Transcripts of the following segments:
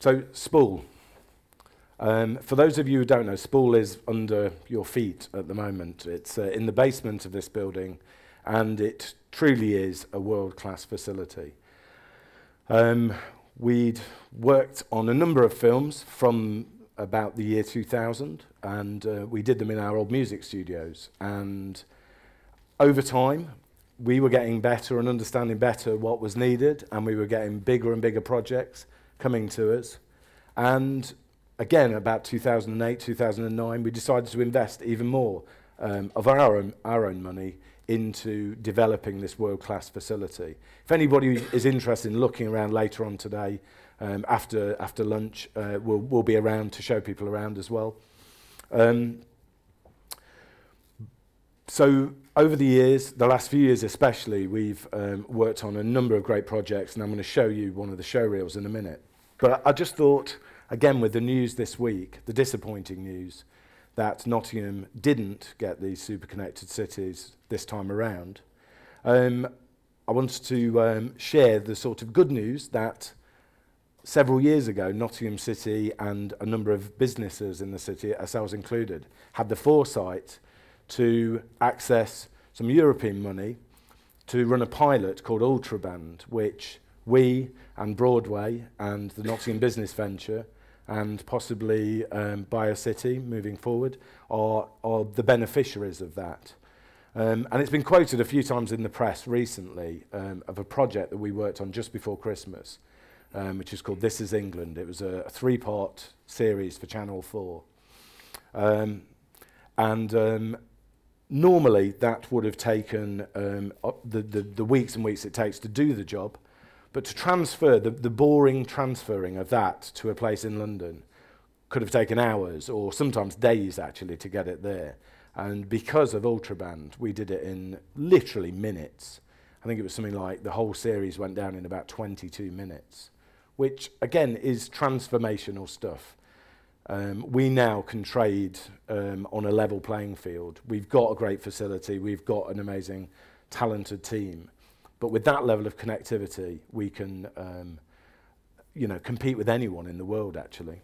So, Spool. For those of you who don't know, Spool is under your feet at the moment. It's in the basement of this building, and it truly is a world-class facility. We'd worked on a number of films from about the year 2000, and we did them in our old music studios. And over time, we were getting better and understanding better what was needed, and we were getting bigger and bigger projects coming to us. And again, about 2008, 2009, we decided to invest even more of our own money into developing this world-class facility. If anybody is interested in looking around later on today, after lunch, we'll be around to show people around as well. So over the years, the last few years especially, we've worked on a number of great projects, and I'm going to show you one of the show reels in a minute. But I just thought, again, with the news this week, the disappointing news that Nottingham didn't get these super connected cities this time around, I wanted to share the sort of good news that several years ago, Nottingham City and a number of businesses in the city, ourselves included, had the foresight to access some European money to run a pilot called Ultraband, which we and Broadway and the Nottingham Business Venture and possibly BioCity moving forward are the beneficiaries of that. And it's been quoted a few times in the press recently of a project that we worked on just before Christmas, which is called This Is England. It was a 3-part series for Channel 4. Normally that would have taken the weeks and weeks it takes to do the job, but to transfer, the boring transferring of that to a place in London could have taken hours or sometimes days actually to get it there. And because of Ultraband, we did it in literally minutes. I think it was something like the whole series went down in about 22 minutes, which again is transformational stuff. We now can trade on a level playing field. We've got a great facility, we've got an amazing, talented team. But with that level of connectivity, we can compete with anyone in the world, actually.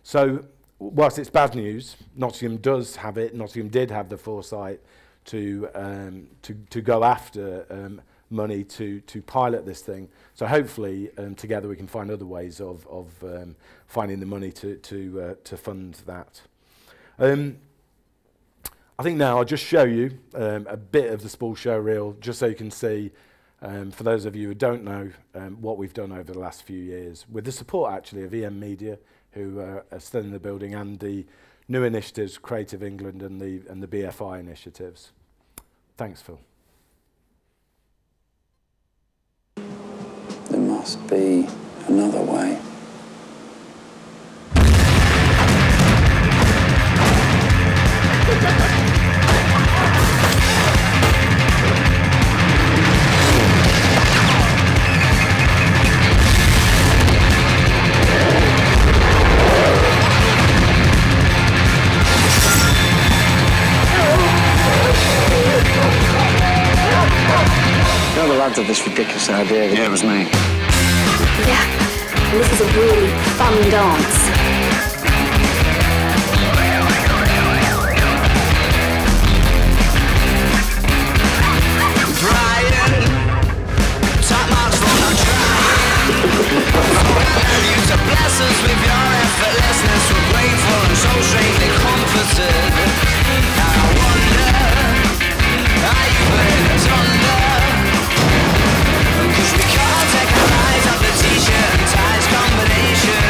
So, whilst it's bad news, Nottingham does have it. Nottingham did have the foresight to go after money to pilot this thing. So hopefully, together we can find other ways of finding the money to fund that. I think now I'll just show you a bit of the Spool show reel, just so you can see. For those of you who don't know what we've done over the last few years, with the support actually of EM Media, who are still in the building, and the new initiatives, Creative England and the BFI initiatives. Thanks, Phil. There must be another way. Of this ridiculous idea. Yeah, it was me. Yeah, and this is a really fun dance. Brian, top marks for not trying. You to bless us with your effortlessness. We're grateful and so strangely comforted. I wonder, are you burning us under? Cause we can't take our eyes off the t-shirt and ties combination.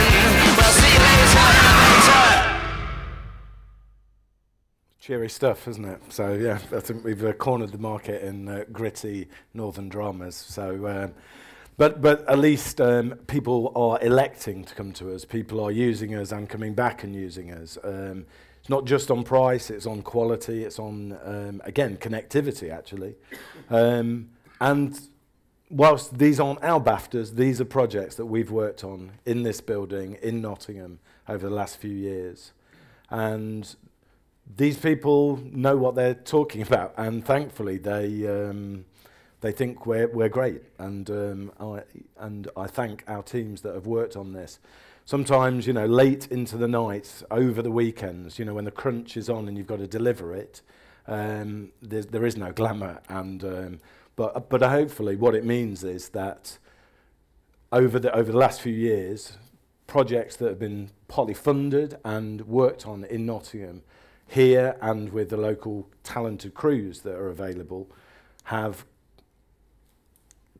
We'll see you later. Cheery stuff, isn't it? So yeah, I think we've cornered the market in gritty northern dramas. So, but at least people are electing to come to us. People are using us and coming back and using us. It's not just on price; it's on quality. It's on again connectivity actually, and whilst these aren't our BAFTAs, these are projects that we've worked on in this building, in Nottingham, over the last few years. And these people know what they're talking about, and thankfully they they think we're great, and I thank our teams that have worked on this. Sometimes, you know, late into the night, over the weekends, you know, when the crunch is on and you've got to deliver it, there is no glamour, and but hopefully what it means is that over the last few years, projects that have been partly funded and worked on in Nottingham, here and with the local talented crews that are available, have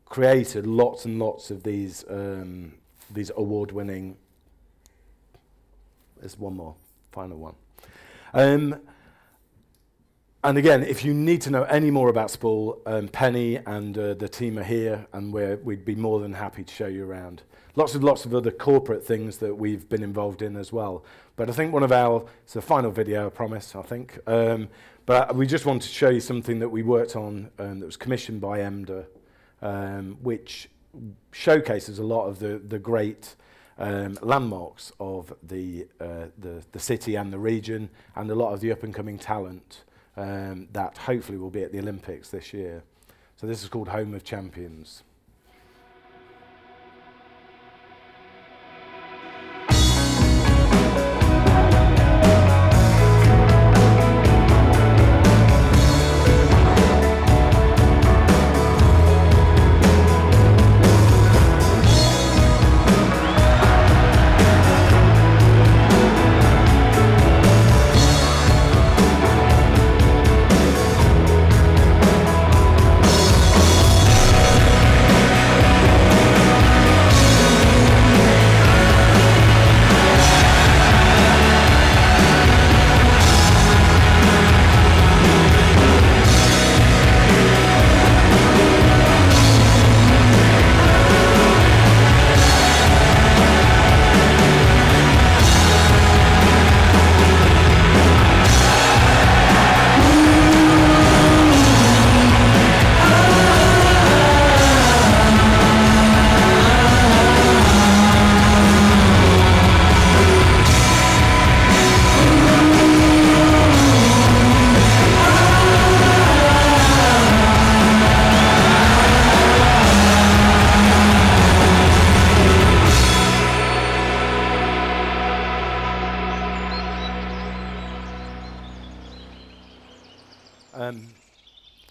created lots and lots of these award-winning. There's one more, final one. And again, if you need to know any more about Spool, Penny and the team are here, and we'd be more than happy to show you around. Lots of other corporate things that we've been involved in as well. But I think it's the final video, I promise, I think. But we just wanted to show you something that we worked on that was commissioned by EMDA, which showcases a lot of the great landmarks of the city and the region, and a lot of the up-and-coming talent that hopefully will be at the Olympics this year. So this is called Home of Champions.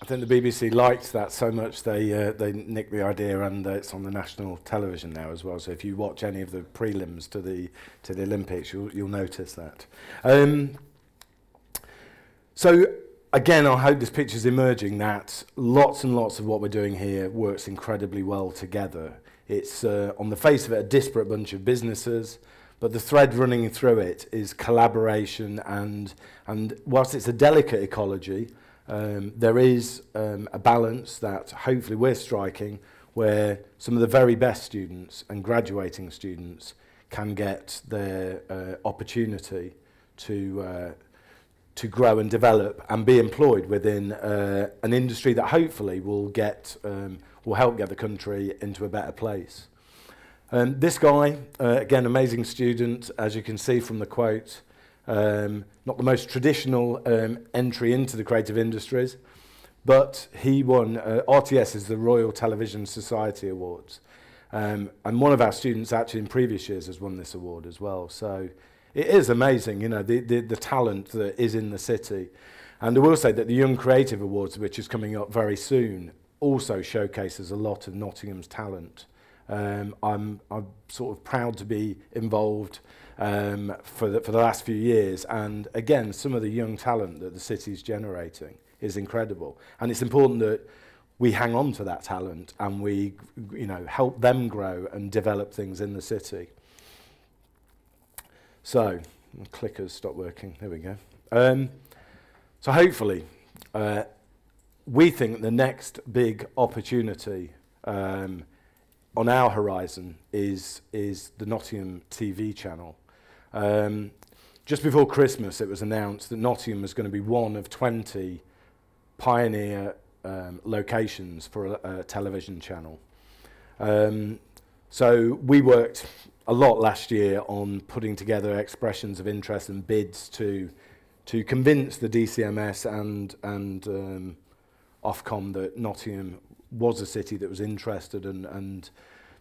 I think the BBC liked that so much they nicked the idea, and it's on the national television now as well. So if you watch any of the prelims to the Olympics, you'll notice that. So again, I hope this picture's emerging that lots and lots of what we're doing here works incredibly well together. It's on the face of it a disparate bunch of businesses, but the thread running through it is collaboration, and whilst it's a delicate ecology, there is a balance that hopefully we're striking, where some of the very best students and graduating students can get their opportunity to grow and develop and be employed within an industry that hopefully will help get the country into a better place. This guy, again, amazing student, as you can see from the quote. Not the most traditional entry into the creative industries, but he won RTS is the Royal Television Society Awards, and one of our students actually in previous years has won this award as well. So it is amazing, you know, the talent that is in the city. And I will say that the Young Creative Awards, which is coming up very soon, also showcases a lot of Nottingham's talent. I'm sort of proud to be involved for the last few years, and again, some of the young talent that the city's generating is incredible, and it's important that we hang on to that talent and we, you know, help them grow and develop things in the city. So, the clickers stopped working. There we go. So hopefully, we think the next big opportunity on our horizon is the Nottingham TV channel. Just before Christmas, it was announced that Nottingham was going to be one of 20 pioneer locations for a television channel. So we worked a lot last year on putting together expressions of interest and bids to convince the DCMS and Ofcom that Nottingham was a city that was interested, and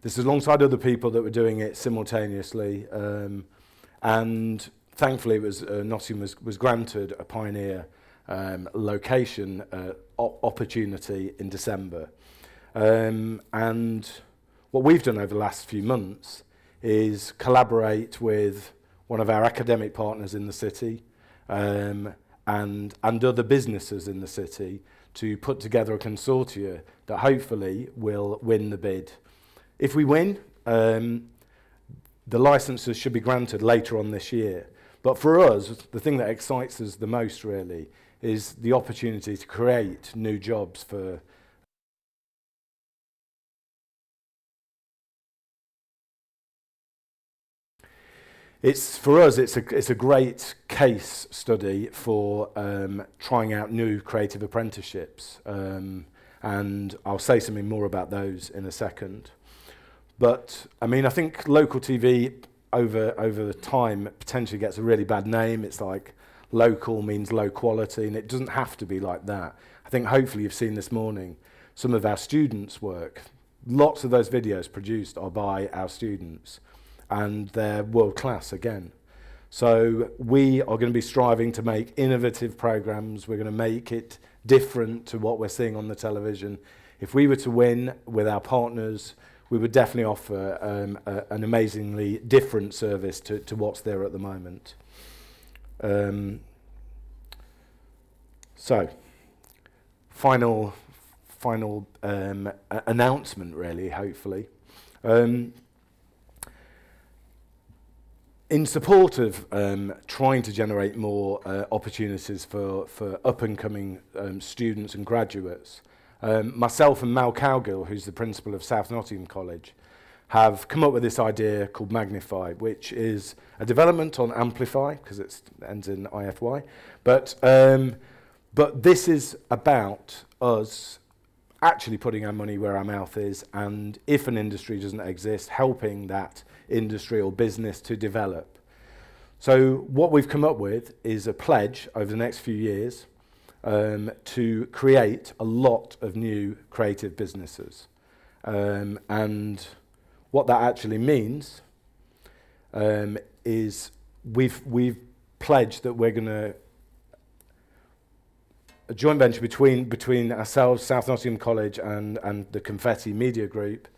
this is alongside other people that were doing it simultaneously, and thankfully it was Nottingham was granted a pioneer location opportunity in December, and what we've done over the last few months is collaborate with one of our academic partners in the city, and other businesses in the city to put together a consortia that hopefully will win the bid. If we win, the licenses should be granted later on this year. But for us, the thing that excites us the most really is the opportunity to create new jobs for for us, it's a great case study for trying out new creative apprenticeships, and I'll say something more about those in a second. But I mean, I think local TV over the time potentially gets a really bad name. It's like local means low quality, and it doesn't have to be like that. I think hopefully you've seen this morning some of our students' work. Lots of those videos produced are by our students, and they're world class again. So we are going to be striving to make innovative programs. We're going to make it different to what we're seeing on the television. If we were to win with our partners, we would definitely offer an amazingly different service to what's there at the moment. So, final announcement really, hopefully. In support of trying to generate more opportunities for up-and-coming students and graduates, myself and Mal Cowgill, who's the principal of South Nottingham College, have come up with this idea called Magnify, which is a development on Amplify, because it ends in IFY, but this is about us actually putting our money where our mouth is, and if an industry doesn't exist, helping that industry or business to develop. So what we've come up with is a pledge over the next few years to create a lot of new creative businesses. And what that actually means is we've pledged that we're going to a joint venture between ourselves, South Nottingham College, and the Confetti Media Group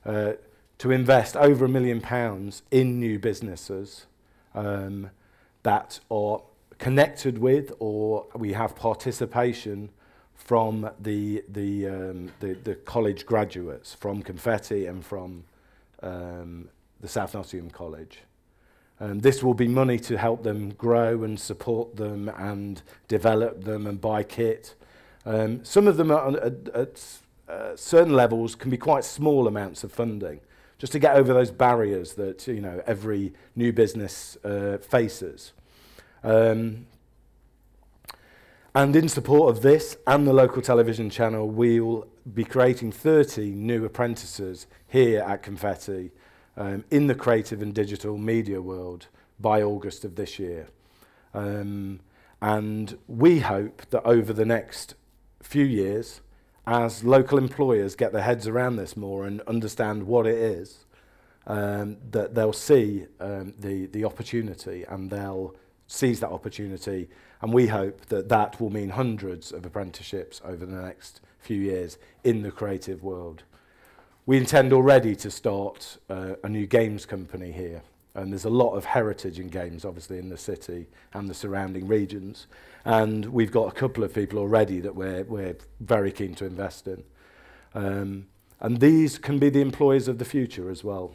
to invest over £1 million in new businesses that are connected with, or we have participation from the college graduates, from Confetti and from the South Nottingham College. This will be money to help them grow and support them and develop them and buy kit. Some of them at certain levels can be quite small amounts of funding, just to get over those barriers that every new business faces. And in support of this and the local television channel, we'll be creating 30 new apprentices here at Confetti in the creative and digital media world by August of this year. And we hope that over the next few years, as local employers get their heads around this more and understand what it is, that they'll see the opportunity and they'll seize that opportunity. And we hope that that will mean hundreds of apprenticeships over the next few years in the creative world. We intend already to start a new games company here, and there's a lot of heritage in games obviously in the city and the surrounding regions, and we've got a couple of people already that we're very keen to invest in, and these can be the employers of the future as well.